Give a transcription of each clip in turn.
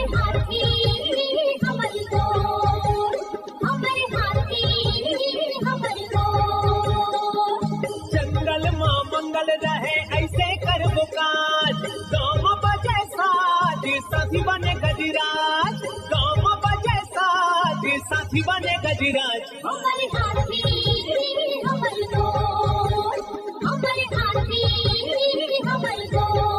हाथी हमर गोर, हमर हाथी हमर गोर। जंगल मां मंगल रहे ऐसे करबो काज, गाँव बजे साज साथी बने गजराज, गाँव बजे साज साथी बने गजराज। हमर हाथी हमर गोर, हमर हाथी हमर गोर।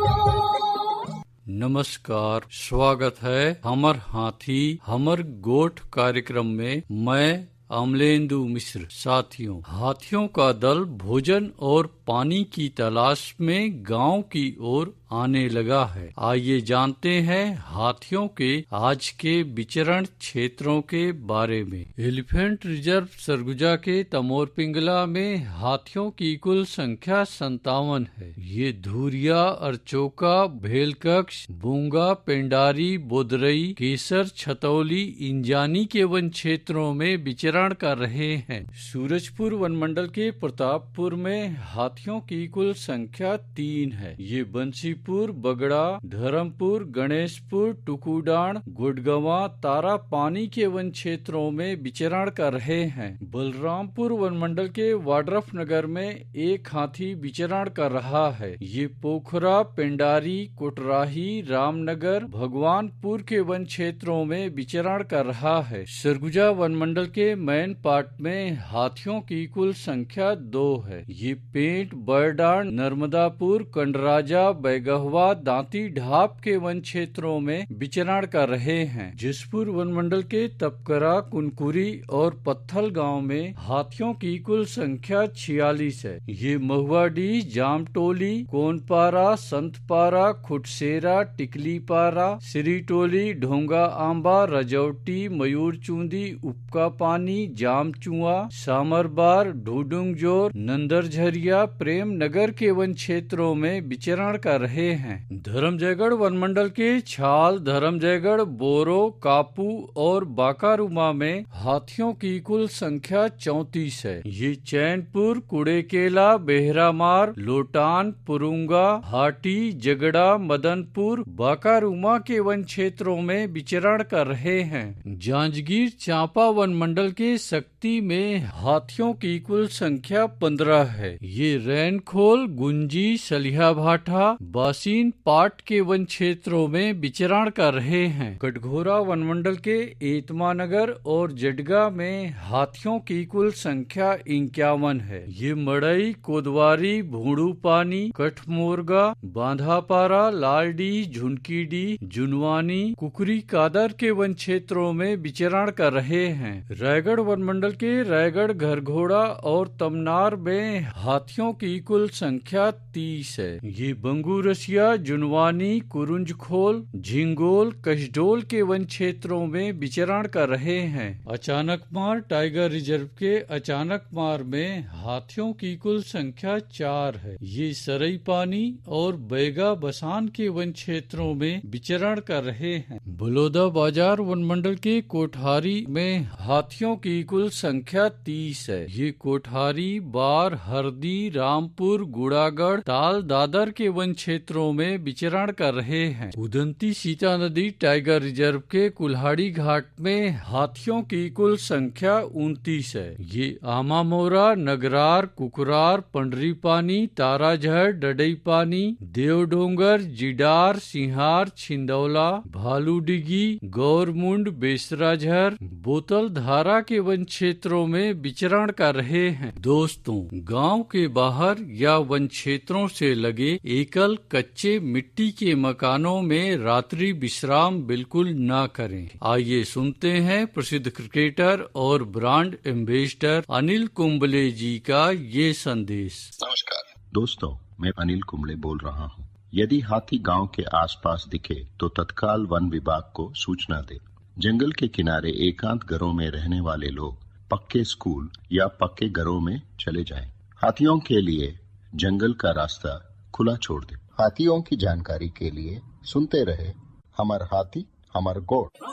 नमस्कार, स्वागत है हमर हाथी हमर गोठ कार्यक्रम में। मैं अमलेंदु मिश्र। साथियों, हाथियों का दल भोजन और पानी की तलाश में गांव की ओर आने लगा है। आइए जानते हैं हाथियों के आज के विचरण क्षेत्रों के बारे में। एलिफेंट रिजर्व सरगुजा के तमोर पिंगला में हाथियों की कुल संख्या 57 है। ये धुरिया, अरचोका, भेलकक्ष, बूंगा, पेंडारी, बोदरई, केसर, छतौली, इंजानी के वन क्षेत्रों में विचरण कर रहे हैं। सूरजपुर वन मंडल के प्रतापपुर में हाथियों की कुल संख्या 3 है। ये बंसीपुर, बगड़ा, धर्मपुर, गणेशपुर, टुकुडान, गुडगवा, तारा पानी के वन क्षेत्रों में विचरण कर रहे हैं। बलरामपुर वन मंडल के वाड्रफ नगर में एक हाथी विचरण कर रहा है। ये पोखरा, पेंडारी, कोटराही, रामनगर, भगवानपुर के वन क्षेत्रों में विचरण कर रहा है। सरगुजा वन मंडल के मैन पार्ट में हाथियों की कुल संख्या 2 है। ये पेंट, बरडान, नर्मदापुर, कंडराजा, बैगहवा, दांती ढाप के वन क्षेत्रों में विचरण कर रहे हैं। जसपुर वन मंडल के तपकरा, कुनकुरी और पत्थल गांव में हाथियों की कुल संख्या 46 है। ये महुआडी, जामटोली, कोनपारा, संतपारा, खुटसेरा, टिकलीपारा, सिरीटोली, ढोंगा आंबा, रजौटी, मयूरचूंदी, उपका पानी, जामचुआ, सामरबार, ढूडुंगजोर, नंदरझरिया, प्रेम नगर के वन क्षेत्रों में विचरण कर रहे हैं। धर्मजयगढ़ वन मंडल के छाल, धर्मजयगढ़, बोरो, कापू और बाकारुमा में हाथियों की कुल संख्या 34 है। ये चैनपुर, कुड़ेकेला, बेहरामार, लोटान, पुरुंगा, हाटी, जगड़ा, मदनपुर, बाकारुमा के वन क्षेत्रों में विचरण कर रहे हैं। जांजगीर चांपा वन मंडल के शक्ति में हाथियों की कुल संख्या 15 है। ये रैनखोल, गुंजी, सलिया भाठा, बासीन पाट के वन क्षेत्रों में विचरण कर रहे हैं। कटघोरा वन मंडल के एतमा नगर और जडगा में हाथियों की कुल संख्या 51 है। ये मड़ई, कोदवारी, भूड़ू पानी, कठमोरगा, बांधापारा, लालडी, झुनकीडी, जुनवानी, कुकरी कादर के वन क्षेत्रों में विचरण कर रहे हैं। रायगढ़ वन मंडल के रायगढ़, घरघोड़ा और तमनार में हाथियों की कुल संख्या 30 है। ये बंगूरसिया, जुनवानी, कुरुंजखोल, झिंगोल, कशडोल के वन क्षेत्रों में विचरण कर रहे हैं। अचानकमार टाइगर रिजर्व के अचानकमार में हाथियों की कुल संख्या 4 है। ये सरई पानी और बैगा बसान के वन क्षेत्रों में विचरण कर रहे हैं। बलौदा बाजार वन मंडल के कोठारी में हाथियों की कुल संख्या 30 है। ये कोठारी, बार, हरदी, रामपुर, गुड़ागढ़, ताल दादर के वन क्षेत्रों में विचरण कर रहे हैं। उदंती सीता नदी टाइगर रिजर्व के कुल्हाड़ी घाट में हाथियों की कुल संख्या 29 है। ये आमामोरा, नगरार, कुकरार, पंडरी पानी, ताराझर, डडई पानी, देवडोंगर, जिडार, सिंहार, छिंदौला, भालूडिगी, गौरमुंड, बेसराझर, बोतल धारा के वन क्षेत्रों में विचरण कर रहे हैं। दोस्तों, गांव के बाहर या वन क्षेत्रों से लगे एकल कच्चे मिट्टी के मकानों में रात्रि विश्राम बिल्कुल ना करें। आइए सुनते हैं प्रसिद्ध क्रिकेटर और ब्रांड एम्बेसडर अनिल कुंबले जी का ये संदेश। नमस्कार दोस्तों, मैं अनिल कुंबले बोल रहा हूँ। यदि हाथी गांव के आसपास दिखे तो तत्काल वन विभाग को सूचना दे। जंगल के किनारे एकांत घरों में रहने वाले लोग पक्के स्कूल या पक्के घरों में चले जाएं। हाथियों के लिए जंगल का रास्ता खुला छोड़ दे। हाथियों की जानकारी के लिए सुनते रहे हमर हाथी हमर गोठ।